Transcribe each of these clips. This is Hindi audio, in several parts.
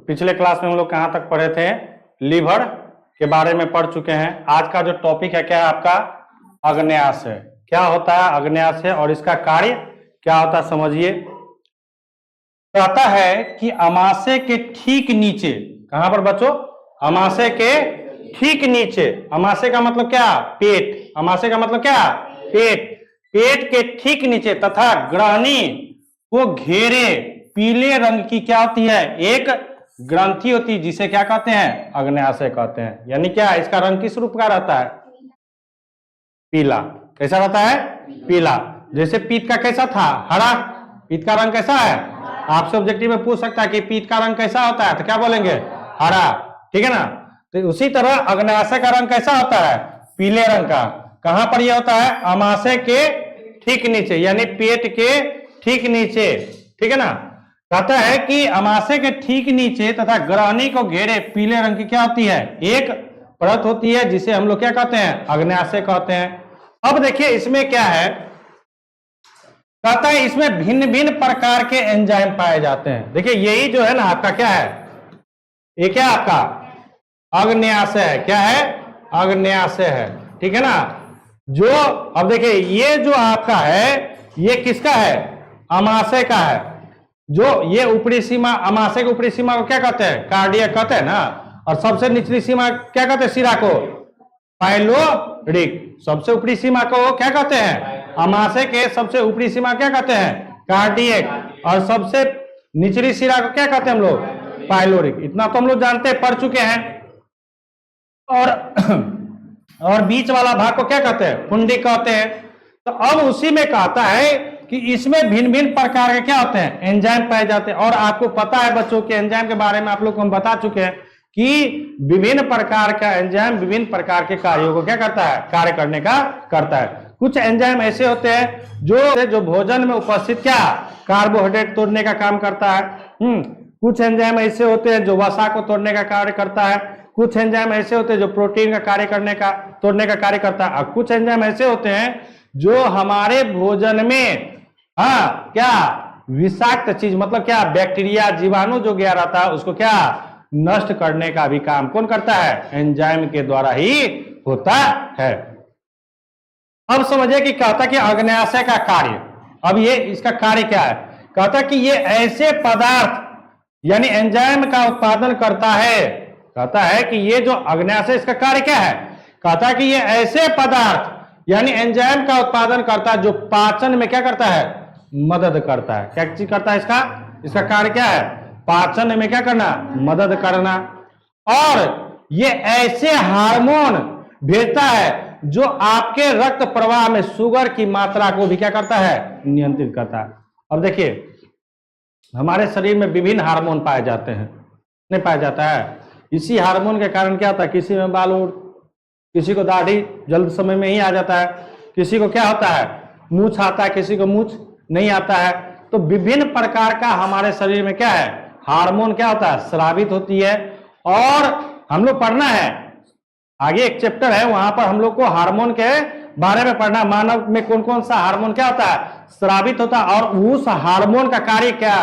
पिछले क्लास में हम लोग कहाँ तक पढ़े थे? लीवर के बारे में पढ़ चुके हैं। आज का जो टॉपिक है क्या है आपका? अग्न्याशय। क्या होता है अग्न्याशय और इसका कार्य क्या होता है समझिए। कहता है कि अमाशय के ठीक नीचे, कहां पर बच्चों? अमाशय के ठीक नीचे। अमाशय का मतलब क्या? पेट। अमाशय का मतलब क्या? पेट। पेट के ठीक नीचे तथा ग्रहणी को घेरे पीले रंग की क्या होती है? एक ग्रंथि होती है, जिसे क्या कहते हैं? अग्न्याशय कहते हैं। यानी क्या इसका रंग किस रूप का रहता है? पीला। कैसा रहता है? पीला। जैसे पीत का कैसा था? हरा। पीत का रंग कैसा है? आपसे ऑब्जेक्टिव में पूछ सकता है कि पीत का रंग कैसा होता है, तो क्या बोलेंगे? हरा। ठीक है ना? तो उसी तरह अग्न्याशय का रंग कैसा होता है? पीले रंग का। कहां पर यह होता है? अमाशय के ठीक नीचे, यानी पेट के ठीक नीचे। ठीक है ना? कहता है कि अमाशय के ठीक नीचे तथा ग्रहणी को घेरे पीले रंग की क्या होती है? एक परत होती है, जिसे हम लोग क्या कहते हैं? अग्न्याशय कहते हैं। अब देखिए इसमें क्या है, कहता है इसमें भिन्न भिन्न प्रकार के एंजाइम पाए जाते हैं। देखिए यही जो है ना आपका क्या है? ये क्या आपका अग्न्याशय है। क्या है? अग्न्याशय है। ठीक है ना? जो अब देखिए ये जो आपका है ये किसका है? अमाशय का है। जो ये ऊपरी सीमा, अमाशय की ऊपरी सीमा को क्या कहते हैं? कार्डियक कहते हैं ना। और सबसे निचली सीमा क्या कहते हैं? शिरा को पाइलोरिक। सबसे ऊपरी सीमा को क्या कहते हैं? अमाशय के सबसे ऊपरी सीमा क्या कहते हैं? कार्डियक। और सबसे निचली शिरा को क्या कहते हैं हम लोग? पाइलोरिक। इतना तो हम लोग जानते हैं, पढ़ चुके हैं। और बीच वाला भाग को क्या कहते हैं? कुंडी कहते हैं। तो अब उसी में कहता है कि इसमें भिन्न भिन्न प्रकार के क्या होते हैं? एंजाइम पाए जाते हैं। और आपको पता है बच्चों के एंजाइम के बारे में आप लोग को हम बता चुके हैं कि विभिन्न प्रकार का एंजाइम विभिन्न प्रकार के कार्यों को क्या करता है? कार्य करने का करता है। कुछ एंजाइम ऐसे होते हैं जो भोजन में उपस्थित क्या कार्बोहाइड्रेट तोड़ने का काम करता है। कुछ एंजाइम ऐसे होते हैं जो वसा को तोड़ने का कार्य करता है। कुछ एंजाइम ऐसे होते हैं जो प्रोटीन का कार्य तोड़ने का कार्य करता है। और कुछ एंजाइम ऐसे होते हैं जो हमारे भोजन में क्या विषाक्त चीज, मतलब क्या बैक्टीरिया जीवाणु जो गया रहता है उसको क्या नष्ट करने का भी काम कौन करता है? एंजाइम के द्वारा ही होता है। अब समझिए कि कहता कि अग्न्याशय का कार्य, अब ये इसका कार्य क्या है? कहता कि ये ऐसे पदार्थ यानी एंजाइम का उत्पादन करता है। कहता है कि ये जो अग्न्याशय इसका कार्य क्या है? कहता है कि ये ऐसे पदार्थ यानी एंजाइम का उत्पादन करता है जो पाचन में क्या करता है? मदद करता है। क्या चीज करता है? इसका कार्य क्या है? पाचन में क्या करना? मदद करना। और ये ऐसे हार्मोन भेजता है जो आपके रक्त प्रवाह में शुगर की मात्रा को भी क्या करता है? नियंत्रित करता है। अब देखिए हमारे शरीर में विभिन्न हार्मोन पाए जाते हैं, नहीं पाया जाता है? इसी हार्मोन के कारण क्या होता है? किसी में बाल उड़, किसी को दाढ़ी जल्द समय में ही आ जाता है, किसी को क्या होता है? मूछ आता है, किसी को मूछ नहीं आता है। तो विभिन्न प्रकार का हमारे शरीर में क्या है? हार्मोन क्या होता है? स्रावित होती है। और हम लोग पढ़ना है आगे एक चैप्टर है, वहां पर हम लोग को हार्मोन के बारे में पढ़ना। मानव में कौन कौन सा हार्मोन क्या होता है? स्रावित होता है। और उस हार्मोन का कार्य क्या,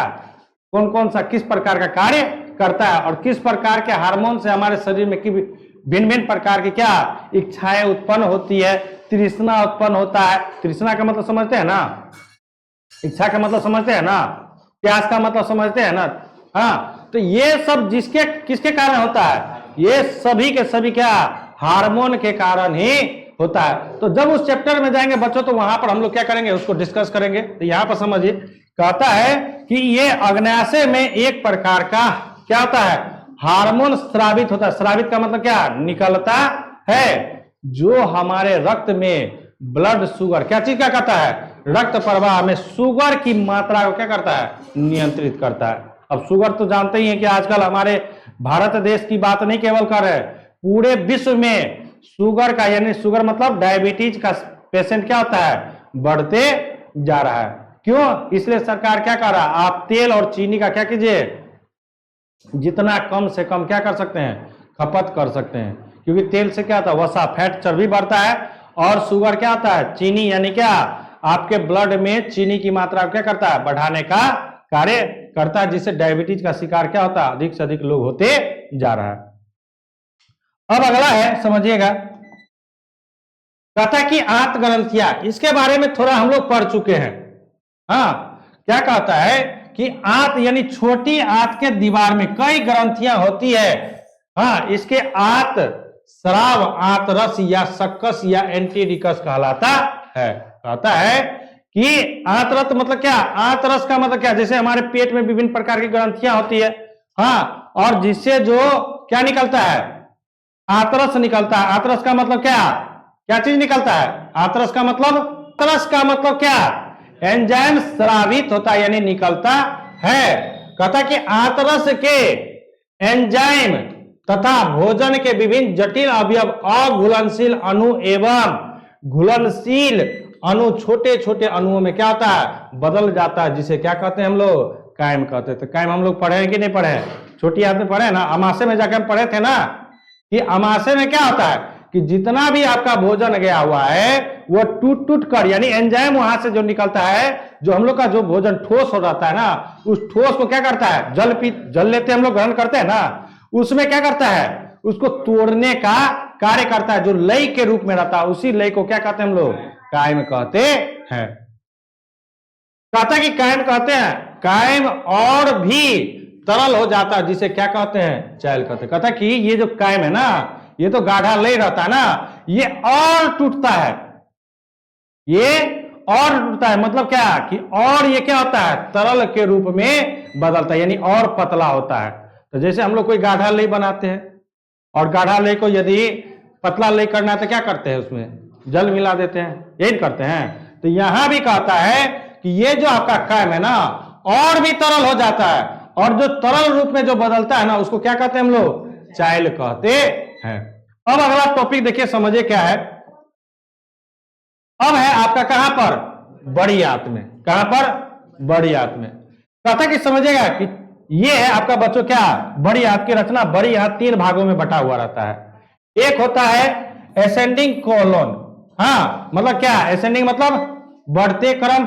कौन कौन सा किस प्रकार का कार्य करता है, और किस प्रकार के हार्मोन से हमारे शरीर में भिन्न भिन्न प्रकार की क्या इच्छाएं उत्पन्न होती है, तृष्णा उत्पन्न होता है। तृष्णा का मतलब समझते हैं ना? इच्छा का मतलब समझते हैं ना? प्यास का मतलब समझते हैं ना? हाँ, तो ये सब जिसके किसके कारण होता है? ये सभी के सभी क्या हार्मोन के कारण ही होता है। तो जब उस चैप्टर में जाएंगे बच्चों तो वहां पर हम लोग क्या करेंगे? उसको डिस्कस करेंगे। तो यहां पर समझिए कहता है कि ये अग्न्याशय में एक प्रकार का क्या होता है? हार्मोन स्रावित होता है। स्रावित का मतलब क्या? निकलता है, जो हमारे रक्त में ब्लड शुगर क्या चीज क्या करता है? रक्त प्रवाह में शुगर की मात्रा को क्या करता है? नियंत्रित करता है। अब शुगर तो जानते ही हैं कि आजकल हमारे भारत देश की बात नहीं केवल कर रहे, पूरे विश्व में शुगर का यानी शुगर मतलब डायबिटीज का पेशेंट क्या होता है? बढ़ते जा रहा है। क्यों? इसलिए सरकार क्या कर रहा है? आप तेल और चीनी का क्या कीजिए? जितना कम से कम क्या कर सकते हैं? खपत कर सकते हैं। क्योंकि तेल से क्या होता है? वसा फैट चर्बी बढ़ता है। और शुगर क्या होता है? चीनी, यानी क्या आपके ब्लड में चीनी की मात्रा क्या करता है? बढ़ाने का कार्य करता है, जिससे डायबिटीज का शिकार क्या होता है, अधिक से अधिक लोग होते जा रहा है। अब अगला है, समझिएगा, कहता है कि आंत ग्रंथियां, इसके बारे में थोड़ा हम लोग पढ़ चुके हैं। हाँ, क्या कहता है कि आंत यानी छोटी आंत के दीवार में कई ग्रंथियां होती है। हाँ, इसके आंत स्राव, आंत रस या सक्कस या एंटीरिकस कहलाता है। कहता है कि आंत रस मतलब क्या, आंत रस का मतलब क्या, जैसे हमारे पेट में विभिन्न प्रकार की ग्रंथियां होती है। हाँ, और जिससे जो क्या निकलता है, आंतरस निकलता है। आंतरस का मतलब क्या चीज निकलता है, आंतरस का मतलब क्या, एंजाइम स्रावित होता है यानी निकलता है। कहता कि आंतरस के एंजाइम तथा भोजन के विभिन्न जटिल अवयव अघुलनशील अणु एवं घुलनशील अणु छोटे छोटे अणुओं में क्या होता है, बदल जाता है, जिसे क्या कहते हैं हम लोग, कायम कहते हैं। तो कायम हम लोग पढ़े हैं कि नहीं पढ़े हैं, छोटी आंत में पढ़े ना, अमाशय में जाकर हम पढ़े थे ना कि अमाशय में क्या होता है कि जितना भी आपका भोजन गया हुआ है वो टूट टूट कर, यानी एंजाइम वहां से जो निकलता है, जो हम लोग का जो भोजन ठोस हो जाता है ना, उस ठोस को क्या करता है, जल लेते हम लोग ग्रहण करते हैं ना, उसमें क्या करता है, उसको तोड़ने का कार्य करता है, जो लय के रूप में रहता है, उसी लय को क्या कहते हैं हम लोग, कायम कहते हैं। कहता है कि कायम कहते हैं, कायम और भी तरल हो जाता है, जिसे क्या कहते हैं, चैल कहते हैं। कहता है कि ये जो कायम है ना, ये तो गाढ़ा लय रहता है ना, ये और टूटता है, ये और टूटता है, मतलब क्या कि और ये क्या होता है, तरल के रूप में बदलता है, यानी और पतला होता है। तो जैसे हम लोग कोई गाढ़ा लय बनाते हैं, और गाढ़ा लय को यदि पतला लय करना है तो क्या करते हैं, उसमें जल मिला देते हैं, यही करते हैं। तो यहां भी कहता है कि ये जो आपका कायम है ना, और भी तरल हो जाता है, और जो तरल रूप में जो बदलता है ना, उसको क्या कहते हैं हम लोग, चाइल कहते हैं। अब अगला टॉपिक देखिए, समझिए क्या है। अब है आपका कहां पर, बड़ी आंत में। कहां पर, बड़ी आंत में। कहता कि समझिएगा कि ये है आपका बच्चों क्या, बड़ी आंत की रचना। बड़ी आंत 3 भागों में बटा हुआ रहता है। एक होता है एसेंडिंग कोलोन। हाँ, मतलब क्या, एसेंडिंग मतलब बढ़ते क्रम।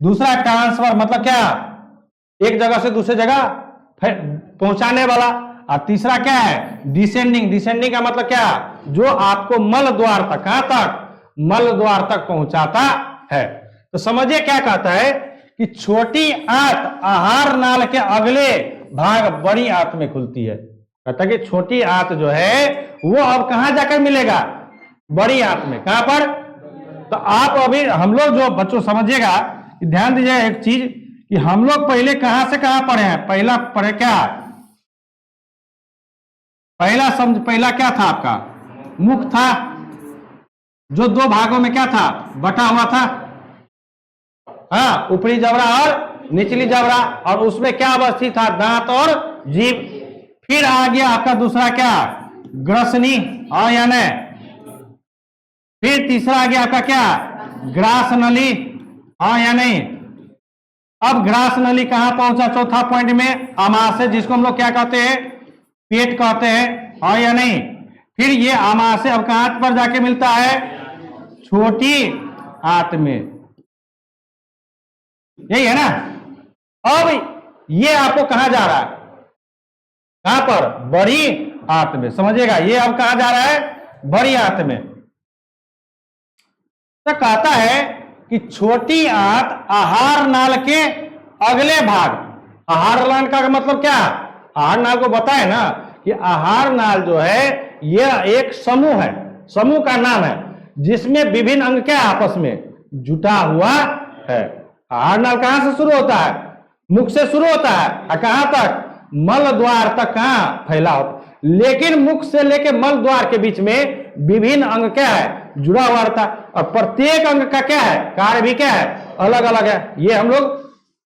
दूसरा ट्रांसफर, मतलब क्या, एक जगह से दूसरी जगह पहुंचाने वाला। और तीसरा क्या है, डिसेंडिंग। डिसेंडिंग का मतलब क्या, जो आपको मल द्वार तक, कहां तक, मल द्वार तक पहुंचाता है। तो समझिए क्या कहता है कि छोटी आंत आहार नाल के अगले भाग बड़ी आंत में खुलती है। कहता है कि छोटी आंत जो है वो अब कहां जाकर मिलेगा, बड़ी आंत में। कहां पर, तो आप अभी हम लोग जो बच्चों समझिएगा, ध्यान दीजिए एक चीज कि हम लोग पहले कहां से कहां पढ़े हैं। पहला पढ़े क्या, पहला क्या था आपका, मुख था, जो 2 भागों में क्या था, बटा हुआ था। हाँ, ऊपरी जबड़ा और निचली जबड़ा, और उसमें क्या अवस्थित था, दांत और जीभ। फिर आ गया आपका दूसरा क्या, ग्रसनी, और यानी फिर तीसरा आ गया आपका क्या, ग्रास नली, हाँ या नहीं। अब ग्रास नली कहां पहुंचा, चौथा पॉइंट में, आमाशय, जिसको हम लोग क्या कहते हैं, पेट कहते हैं, हाँ या नहीं। फिर ये आमाशय अब कहां पर जाके मिलता है, छोटी आंत में, यही है ना। अब ये आपको कहां जा रहा है, कहां पर, बड़ी आंत में। समझिएगा, ये अब कहां जा रहा है, बड़ी आंत में। तो कहता है कि छोटी आंत आहार नाल के अगले भाग। आहार नाल का मतलब क्या, आहार नाल को बताए ना कि आहार नाल जो है यह एक समूह है, समूह का नाम है, जिसमें विभिन्न अंग क्या आपस में जुटा हुआ है। आहार नाल कहां से शुरू होता है, मुख से शुरू होता है, और कहां तक, मल द्वार तक कहां फैला होता है। लेकिन मुख से लेकर मल द्वार के बीच में विभिन्न अंग क्या है, जुड़ा हुआ रहता है, और प्रत्येक अंग का क्या है, कार्य भी क्या है, अलग अलग है। ये हम लोग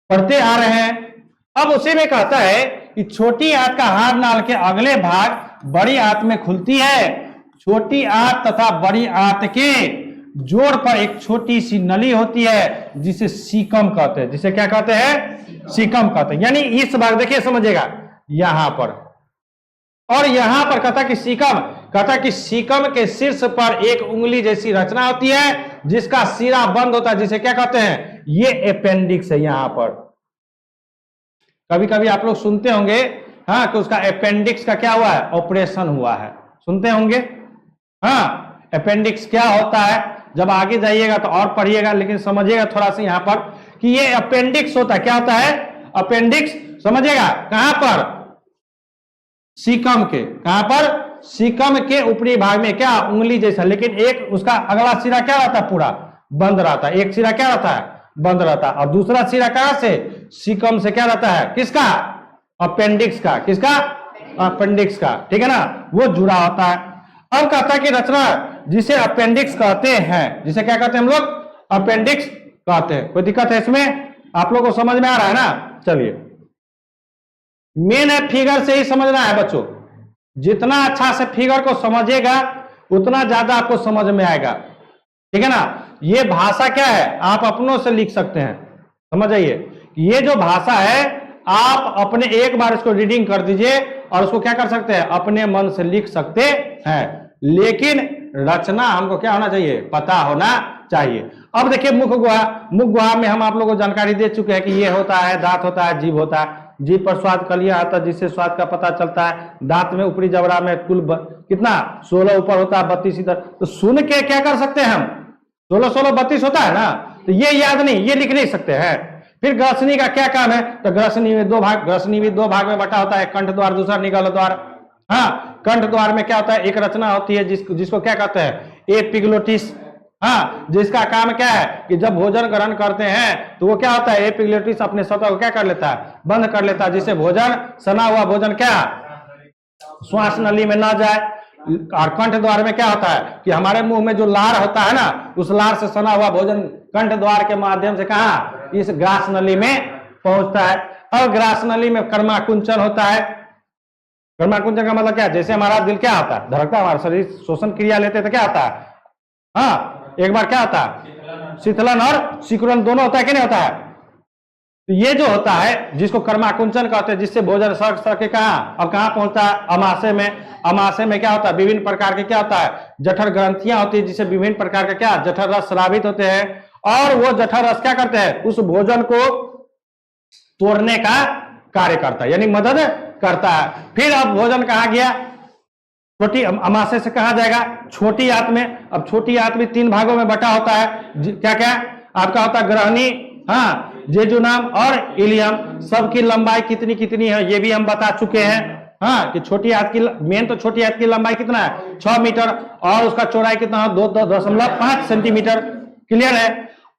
पढ़ते आ रहे हैं। अब उसी में कहता है कि छोटी आंत का आहार नाल के अगले भाग बड़ी आंत में खुलती है। छोटी आंत तथा बड़ी आंत के जोड़ पर एक छोटी सी नली होती है, जिसे सीकम कहते हैं। जिसे क्या कहते हैं, सीकम कहते हैं। यानी इस भाग देखिए, समझिएगा, यहां पर और यहां पर कहता कि सीकम, कहता कि सीकम के शीर्ष पर एक उंगली जैसी रचना होती है, जिसका सिरा बंद होता है, जिसे क्या कहते हैं, ये अपेंडिक्स है। यहां पर कभी कभी आप लोग सुनते होंगे हाँ कि उसका अपेंडिक्स का क्या हुआ है, ऑपरेशन हुआ है, सुनते होंगे। हाँ, अपेंडिक्स क्या होता है, जब आगे जाइएगा तो और पढ़िएगा, लेकिन समझिएगा थोड़ा सा यहाँ पर कि ये अपेंडिक्स होता है। क्या होता है अपेंडिक्स, समझिएगा कहां पर, सीकम के, कहां पर, सीकम के ऊपरी भाग में, क्या उंगली जैसा, लेकिन एक उसका अगला सिरा क्या रहता है, पूरा बंद रहता है। एक सिरा क्या रहता है, बंद रहता है, और दूसरा सिरा कहां से, सीकम से क्या रहता है, किसका, अपेंडिक्स का, किसका, अपेंडिक्स का, ठीक है ना, वो जुड़ा होता है। अब कहता है कि रचना जिसे अपेंडिक्स कहते हैं, जिसे क्या कहते हैं हम लोग, अपेंडिक्स कहते हैं। कोई दिक्कत है इसमें, आप लोगों को समझ में आ रहा है ना। चलिए, मेन है फिगर से ही समझना है बच्चों, जितना अच्छा से फिगर को समझेगा उतना ज्यादा आपको समझ में आएगा, ठीक है ना। ये भाषा क्या है, आप अपनों से लिख सकते हैं, समझ आइए, ये जो भाषा है आप अपने एक बार इसको रीडिंग कर दीजिए और उसको क्या कर सकते हैं, अपने मन से लिख सकते हैं, लेकिन रचना हमको क्या होना चाहिए, पता होना चाहिए। अब देखिए मुख गुहा, मुख गुहा में हम आप लोगों को जानकारी दे चुके हैं कि ये होता है, दांत होता है, जीभ होता है, जीभ पर स्वाद कलिया आता है जिससे स्वाद का पता चलता है, दांत में ऊपरी जबड़ा में कुल कितना 16 ऊपर होता है, 32 इधर, तो सुन के क्या कर सकते हैं हम, 16 16 32 होता है ना, तो ये याद नहीं, ये लिख नहीं सकते हैं। फिर ग्रसनी का क्या काम है, तो ग्रसनी में दो भाग, ग्रसनी भी दो भाग में बटा होता है, कंठ द्वार दूसरा निगल द्वार। हाँ, कंठ द्वार में क्या होता है, एक रचना होती है जिसको क्या कहते हैं, एपिग्लोटिस। हाँ, जिसका काम क्या है कि जब भोजन ग्रहण करते हैं तो वो क्या होता है, एपिग्लोटिस अपने सतह को क्या कर लेता है, बंद कर लेता है, जिससे भोजन, सना हुआ भोजन क्या श्वास नली में ना जाए। और कंठ द्वार में क्या होता है कि हमारे मुंह में जो लार होता है ना, उस लार से सना हुआ भोजन कंठ द्वार के माध्यम से कहा, इस ग्रास नली में पहुंचता है। और ग्रास नली में कर्माकुंचन होता है। कर्माकुंचन का मतलब क्या है, जैसे हमारा दिल क्या होता है, धड़कता, हमारा शरीर श्वसन क्रिया लेते तो क्या होता है, हाँ एक बार क्या होता है, शीतलन और सिकुड़न दोनों होता है कि नहीं होता है। तो ये जो होता है जिसको कर्माकुंचन कहते हैं, जिससे भोजन सड़क सड़क के कहा, अब कहां पहुंचता है, अमाशय में। अमाशय में क्या होता है, विभिन्न प्रकार के क्या होता है, जठर ग्रंथियां होती है, जिससे विभिन्न प्रकार के क्या जठर रस स्रावित होते हैं, और वो जठर रस क्या करते हैं, उस भोजन को तोड़ने का कार्य करता है, यानी मदद करता है। फिर अब भोजन कहा गया, छोटी अमाशय से कहा जाएगा छोटी आंत में। अब छोटी आंत भी 3 भागों में बटा होता है, क्या क्या आपका होता है, ग्रहणी, हाँ जेजुनम और इलियम। सबकी लंबाई कितनी कितनी है ये भी हम बता चुके हैं, हाँ कि छोटी आंत की मेन तो छोटी आंत की लंबाई कितना है 6 मीटर, और उसका चौड़ाई कितना है 2.5 सेंटीमीटर। क्लियर है।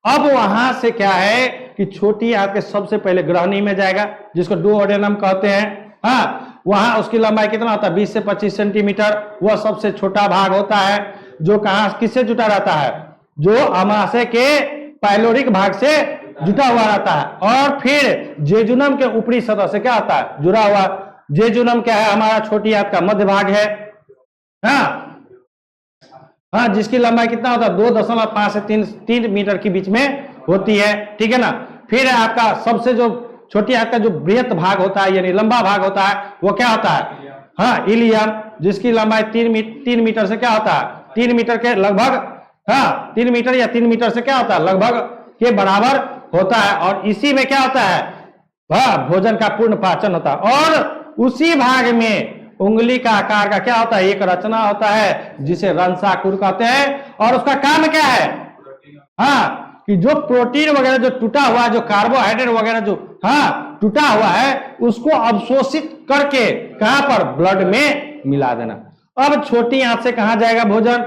अब वहां से क्या है कि छोटी आंत के सबसे पहले ग्रहणी में जाएगा, जिसको डुओडेनम कहते हैं। हाँ, वहां उसकी लंबाई कितना होता है 20 से 25 सेंटीमीटर। वह सबसे छोटा भाग होता है, जो कहां किससे जुटा रहता है, जो अमाशय के पाइलोरिक भाग से जुटा हुआ रहता है। और फिर जेजुनम के ऊपरी सतह से क्या होता है, जुड़ा हुआ। जेजुनम क्या है, हमारा छोटी आंत का मध्य भाग है, हाँ हाँ, जिसकी लंबाई कितना होता है 2.5 से 3 मीटर के बीच में होती है, ठीक है ना। फिर आपका सबसे जो छोटी आंत का जो बृहत भाग होता है, यानी लंबा भाग होता है, वो क्या होता है, हाँ इलियम, जिसकी लंबाई 3 मीटर से क्या होता है 3 मीटर के लगभग, हाँ 3 मीटर या 3 मीटर से क्या होता है लगभग के बराबर होता है। और इसी में क्या होता है, हाँ भोजन का पूर्ण पाचन होता है। और उसी भाग में उंगली का आकार का क्या होता है, एक रचना होता है जिसे रंसाकुर कहते हैं। और उसका काम क्या है, हाँ कि जो प्रोटीन वगैरह जो टूटा हुआ है, जो कार्बोहाइड्रेट वगैरह जो हाँ टूटा हुआ है, उसको अवशोषित करके कहां पर, ब्लड में मिला देना। अब छोटी आंत से कहां जाएगा भोजन,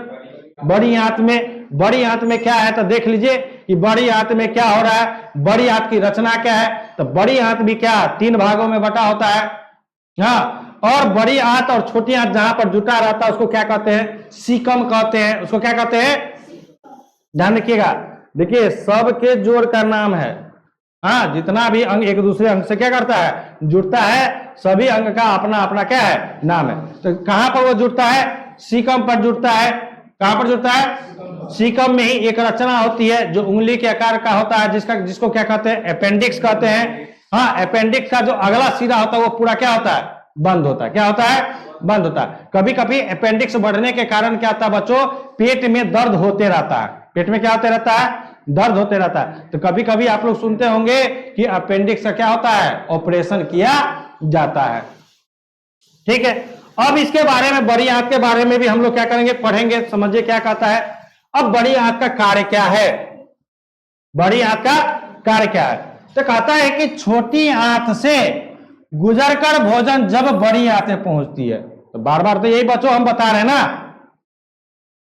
बड़ी आंत में। बड़ी आंत में क्या है तो देख लीजिए कि बड़ी आंत में क्या हो रहा है, बड़ी आंत की रचना क्या है, तो बड़ी आंत भी क्या 3 भागों में बटा होता है, हाँ। और बड़ी आंत और छोटी आंत जहां पर जुटा रहता है उसको क्या कहते हैं, सीकम कहते हैं। उसको क्या कहते हैं, ध्यान रखिएगा, देखिए सबके जोड़ का नाम है, हाँ जितना भी अंग एक दूसरे अंग से क्या करता है, जुड़ता है, सभी अंग का अपना अपना क्या है नाम है। तो कहां पर वो जुड़ता है, सीकम पर जुड़ता है। कहां पर जुड़ता है, सीकम में ही एक रचना होती है जो उंगली के आकार का होता है, जिसको क्या कहते हैं, अपेंडिक्स कहते हैं। हाँ, अपेंडिक्स का जो अगला सिरा होता है वो पूरा क्या होता है, बंद होता है। क्या होता है, बंद होता है। कभी कभी अपेंडिक्स बढ़ने के कारण क्या होता है बच्चों, पेट में दर्द होते रहता है। पेट में क्या होते रहता है, दर्द होते रहता है। तो कभी कभी आप लोग सुनते होंगे कि अपेंडिक्स का क्या होता है, ऑपरेशन किया जाता है। ठीक है, अब इसके बारे में, बड़ी आंत के बारे में भी हम लोग क्या करेंगे, पढ़ेंगे, समझिए क्या कहता है। अब बड़ी आंत का कार्य क्या है, बड़ी आंत का कार्य क्या है, तो कहता है कि छोटी आंत से गुजरकर भोजन जब बड़ी आंत में पहुंचती है, तो बार बार तो यही बच्चों हम बता रहे हैं ना,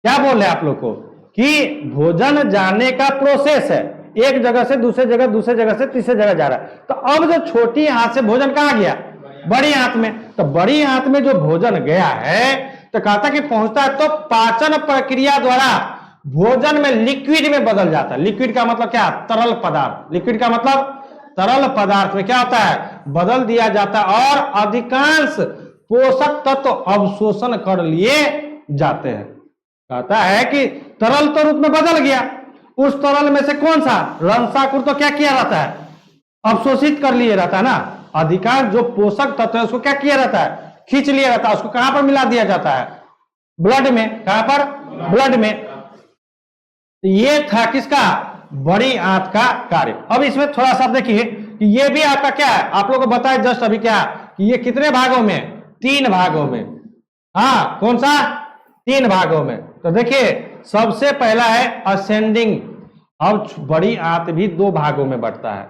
क्या बोल रहे हैं आप लोग को, कि भोजन जाने का प्रोसेस है, एक जगह से दूसरे जगह, दूसरे जगह से तीसरे जगह जा रहा है। तो अब जो छोटी आंत से भोजन कहां गया, बड़ी आंत में। तो बड़ी आंत में जो भोजन गया है, तो कहता कि पहुंचता है तो पाचन प्रक्रिया द्वारा भोजन में लिक्विड में बदल जाता है। लिक्विड का मतलब क्या, तरल पदार्थ। लिक्विड का मतलब तरल पदार्थ में क्या होता है, बदल दिया जाता है, और अधिकांश पोषक तत्व अवशोषण कर लिए जाते हैं। कहता है कि तरल तो रूप में बदल गया, उस तरल में से कौन सा रंसाकुर तो क्या किया रहता है, अवशोषित कर लिए रहता है ना। अधिकांश जो पोषक तत्व है उसको क्या किया रहता है, खींच लिया रहता है, उसको कहां पर मिला दिया जाता है, ब्लड में। कहां पर, ब्लड में। ये था किसका, बड़ी आंत का कार्य। अब इसमें थोड़ा सा देखिए कि ये भी आपका क्या है, आप लोगों को बताया जस्ट अभी क्या, कि ये कितने भागों में, 3 भागों में। हाँ, कौन सा, 3 भागों में। तो देखिए सबसे पहला है असेंडिंग। अब बड़ी आंत भी 2 भागों में बढ़ता है।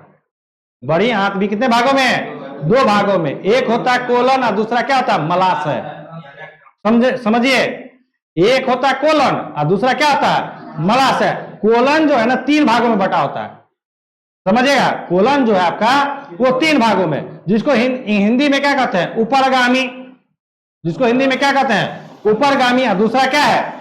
बड़ी आंत भी कितने भागों में, 2 भागों में। एक होता है कोलन और दूसरा क्या होता है, मलाशय। समझिए, एक होता है कोलन और दूसरा क्या होता है, मलाशय। कोलन जो है ना 3 भागों में बटा होता है, समझिएगा। कोलन जो है आपका वो 3 भागों में, जिसको हिंदी में क्या कहते हैं, ऊपरगामी। जिसको हिंदी में क्या कहते हैं, ऊपरगामी। और दूसरा क्या है,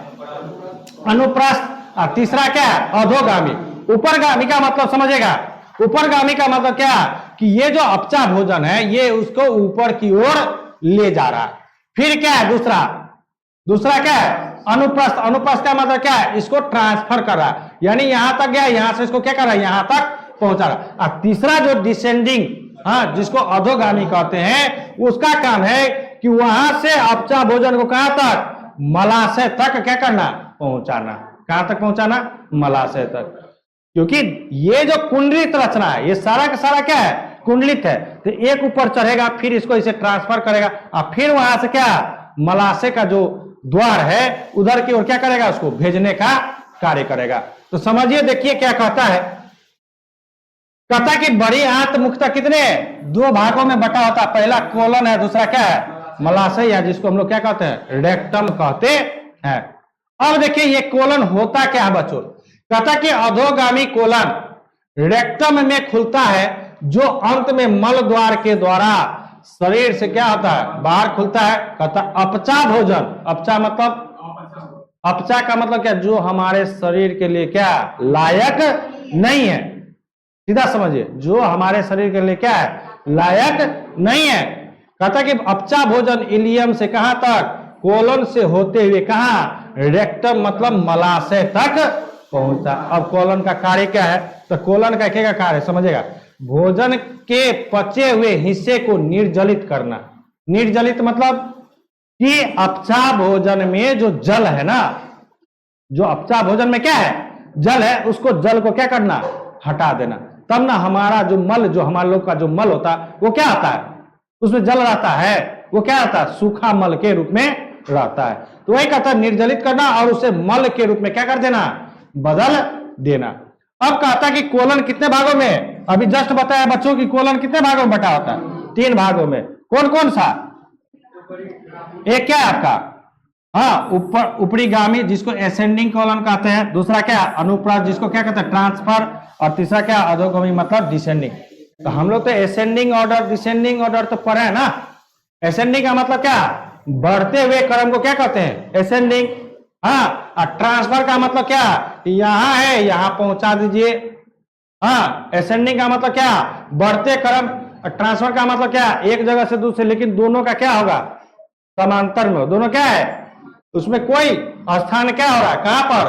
अनुप्रस्थ। और तीसरा क्या है, अधोगामी। ऊपरगामी का मतलब समझेगा, ऊपरगामी का मतलब क्या, कि ये जो अपचा भोजन है ये उसको ऊपर की ओर ले जा रहा है। फिर क्या है, दूसरा क्या है, अनुप्रस्थ। अनुप्रस्थ का मतलब क्या है, इसको ट्रांसफर कर रहा है, यानी यहां तक गया, यहां से इसको क्या कर रहा है, यहां तक पहुंचा रहा। और तीसरा जो डिसेंडिंग, हाँ, जिसको अधोगामी कहते हैं, उसका काम है कि वहां से अपचा भोजन को कहां तक, मलाशय तक क्या करना, पहुंचाना। कहां तक पहुंचाना, मलाशय तक। क्योंकि ये जो कुंडलित रचना है, ये सारा का सारा क्या है, कुंडलित है। तो एक ऊपर चढ़ेगा, फिर इसको इसे ट्रांसफर करेगा, और फिर वहां से क्या, मलाशय का जो द्वार है उधर की ओर क्या करेगा, उसको भेजने का कार्य करेगा। तो समझिए, देखिए क्या कहता है। कहता कि बड़ी आंत मुख्यतः कितने, 2 भागों में बटा होता है। पहला कोलन है, दूसरा क्या है, मलाशय, या जिसको हम लोग क्या कहते हैं, रेक्टम कहते हैं। अब देखिए ये कोलन होता क्या है बच्चों। कहता कि अधोगामी कोलन रेक्टम में खुलता है, जो अंत में मल द्वार के द्वारा शरीर से क्या होता है, बाहर खुलता है। कहता अपचा भोजन। अपचा मतलब, अपचा का मतलब क्या, जो हमारे शरीर के लिए क्या लायक नहीं है। सीधा समझिए, जो हमारे शरीर के लिए क्या है, लायक नहीं है। कहता कि अपचा भोजन इलियम से कहां तक, कोलन से होते हुए कहां, रेक्टम मतलब मलाशय तक पहुंचता। अब कोलन का कार्य क्या है, तो कोलन का क्या कार्य समझेगा, भोजन के पचे हुए हिस्से को निर्जलित करना। निर्जलित मतलब कि अपचा भोजन में जो जल है ना, जो अपचा भोजन में क्या है, जल है, उसको जल को क्या करना, हटा देना। तब ना हमारा जो मल, जो हमारे लोग का जो मल होता है वो क्या आता है, उसमें जल रहता है, वो क्या आता है, सूखा मल के रूप में रहता है। तो वही कहता है निर्जलित करना, और उसे मल के रूप में क्या कर देना, बदल देना। अब कहता कि कोलन कितने भागों में, अभी जस्ट बताया बच्चों की कोलन कितने भागों में बटा होता है, 3 भागों में। कौन कौन सा, एक क्या है आपका, हाँ, ऊपरी गामी, जिसको एसेंडिंग कोलन कहते हैं। दूसरा क्या, अनुप्रास, जिसको क्या कहते हैं, ट्रांसफर। और तीसरा क्या, अधोगामी मतलब डिसेंडिंग। तो हम लोग तो एसेंडिंग ऑर्डर, डिसेंडिंग ऑर्डर तो पढ़े है ना। एसेंडिंग का मतलब क्या, बढ़ते हुए क्रम को क्या कहते हैं, एसेंडिंग। हाँ, और ट्रांसफर का मतलब क्या, यहां है यहां पहुंचा दीजिए। हाँ, एसेंडिंग का मतलब क्या, बढ़ते क्रम। ट्रांसफर का मतलब क्या, एक जगह से दूसरे, लेकिन दोनों का क्या होगा, समांतर में, दोनों क्या है, उसमें कोई स्थान क्या हो रहा है, कहां पर,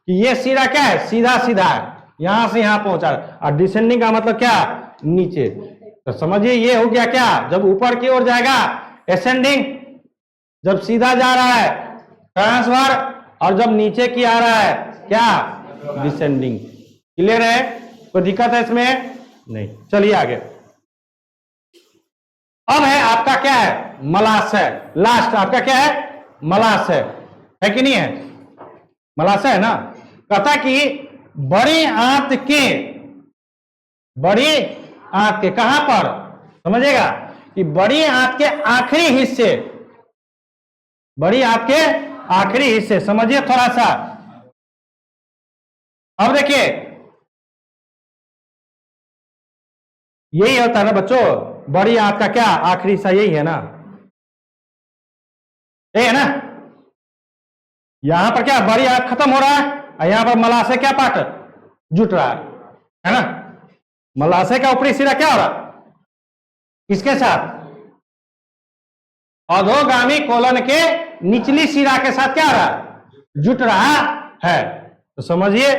कि ये सीधा क्या है, सीधा सीधा है, यहां से यहां पहुंचा रहा है। और डिसेंडिंग का मतलब क्या, नीचे। तो समझिए ये हो गया क्या, जब ऊपर की ओर जाएगा एसेंडिंग, जब सीधा जा रहा है ट्रांसफर, और जब नीचे की आ रहा है क्या, डिसेंडिंग। क्लियर है? कोई दिक्कत है इसमें? नहीं। चलिए आगे। अब है आपका क्या है? मलाशय। लास्ट आपका क्या है? मलाशय है कि नहीं है? मलाशय है ना। कहता कि बड़ी आंत के कहां पर, समझिएगा कि बड़ी आंत के आखिरी हिस्से, बड़ी आंत के आखिरी हिस्से समझिए थोड़ा सा। अब देखिए यही होता है ना बच्चों, बड़ी आंत का क्या आखिरी हिस्सा यही है ना, यही है ना। यहां पर क्या बड़ी आंत खत्म हो रहा है और यहां पर मलाशय क्या पार्ट जुट रहा है ना। मलाशय का ऊपरी सिरा क्या हो रहा, किसके साथ? अधोगामी कोलन के निचली सिरा के साथ क्या हो रहा है? जुट रहा है। तो समझिए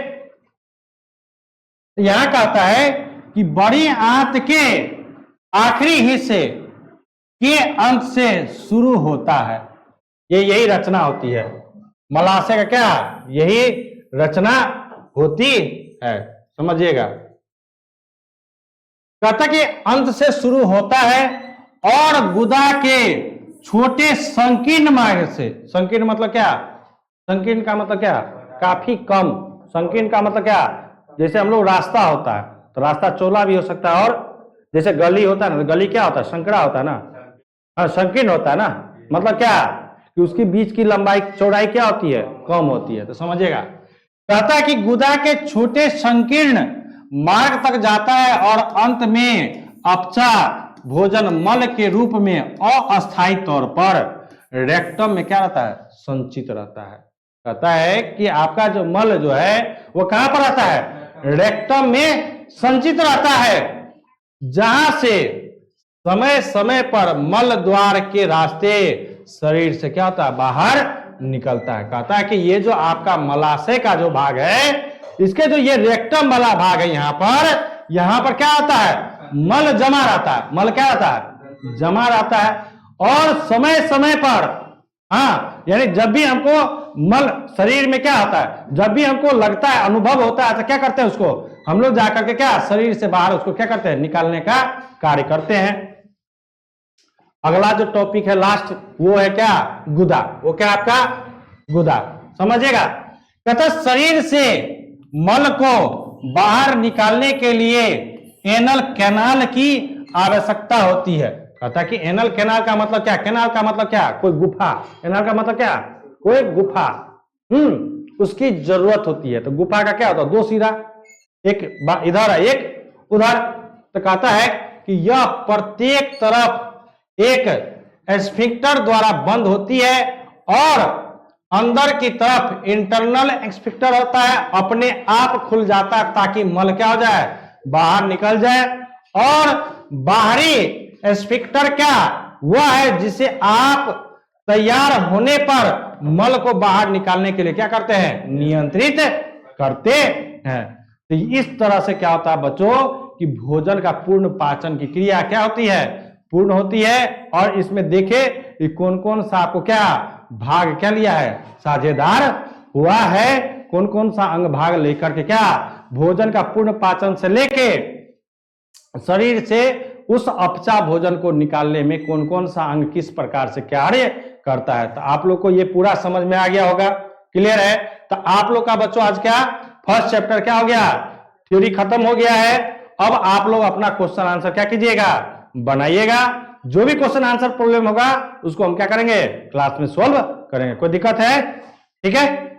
यहां कहता है कि बड़ी आंत के आखिरी हिस्से के अंत से शुरू होता है। यही रचना होती है मलाशय का, क्या यही रचना होती है, समझिएगा। कहता कि अंत से शुरू होता है और गुदा के छोटे संकीर्ण मार्ग से, संकीर्ण मतलब क्या? संकीर्ण का मतलब क्या? काफी कम। संकीर्ण का मतलब क्या? जैसे हम लोग रास्ता होता है तो रास्ता चौड़ा भी हो सकता है, और जैसे गली होता है ना, गली क्या होता है? संकरा होता है ना। हाँ, संकीर्ण होता है ना, मतलब क्या कि उसकी बीच की लंबाई चौड़ाई क्या होती है? कम होती है। तो समझिएगा कहता है कि गुदा के छोटे संकीर्ण मार्ग तक जाता है और अंत में अपचा भोजन मल के रूप में अस्थायी तौर पर रेक्टम में क्या रहता है? संचित रहता है। कहता है कि आपका जो मल जो है वो कहां पर रहता है? रेक्टम में संचित रहता है, जहां से समय समय पर मल द्वार के रास्ते शरीर से क्या होता है? बाहर निकलता है। कहता है कि ये जो आपका मलाशय का जो भाग है, इसके जो ये रेक्टम वाला भाग है, यहां पर क्या होता है? मल जमा रहता है। मल क्या रहता है? जमा रहता है। और समय समय पर, हाँ, यानी जब भी हमको मल शरीर में क्या होता है, जब भी हमको लगता है, अनुभव होता है, तो क्या करते हैं? उसको हम लोग जाकर के क्या शरीर से बाहर उसको क्या करते हैं? निकालने का कार्य करते हैं। अगला जो टॉपिक है लास्ट, वो है क्या? गुदा। वो क्या आपका? गुदा। समझिएगा कहता शरीर से मल को बाहर निकालने के लिए एनल कैनाल की आवश्यकता होती है। कहता कि एनल कैनाल का मतलब क्या? कैनाल का मतलब क्या? कोई गुफा। कैनाल का मतलब क्या? कोई गुफा। उसकी जरूरत होती है। तो गुफा का क्या होता है? दो सिरा, एक इधर है एक उधर। तो कहता है कि यह प्रत्येक तरफ एक एस्फिंक्टर द्वारा बंद होती है और अंदर की तरफ इंटरनल एस्फिंक्टर होता है, अपने आप खुल जाता है ताकि मल क्या हो जाए? बाहर निकल जाए। और बाहरी एस्फिंक्टर क्या? वह है जिसे आप तैयार होने पर मल को बाहर निकालने के लिए क्या करते हैं? नियंत्रित करते हैं। तो इस तरह से क्या होता है बच्चों कि भोजन का पूर्ण पाचन की क्रिया क्या होती है? पूर्ण होती है। और इसमें देखे कि कौन कौन सा आपको क्या भाग क्या लिया है? साझेदार हुआ है। कौन कौन सा अंग भाग लेकर के क्या भोजन का पूर्ण पाचन से लेके शरीर से उस अपचा भोजन को निकालने में कौन कौन सा अंग किस प्रकार से कार्य करता है। तो आप लोग को ये पूरा समझ में आ गया होगा। क्लियर है? तो आप लोग का बच्चों आज क्या फर्स्ट चैप्टर क्या हो गया? थ्योरी खत्म हो गया है। अब आप लोग अपना क्वेश्चन आंसर क्या कीजिएगा? बनाइएगा। जो भी क्वेश्चन आंसर प्रॉब्लम होगा उसको हम क्या करेंगे? क्लास में सॉल्व करेंगे। कोई दिक्कत है? ठीक है।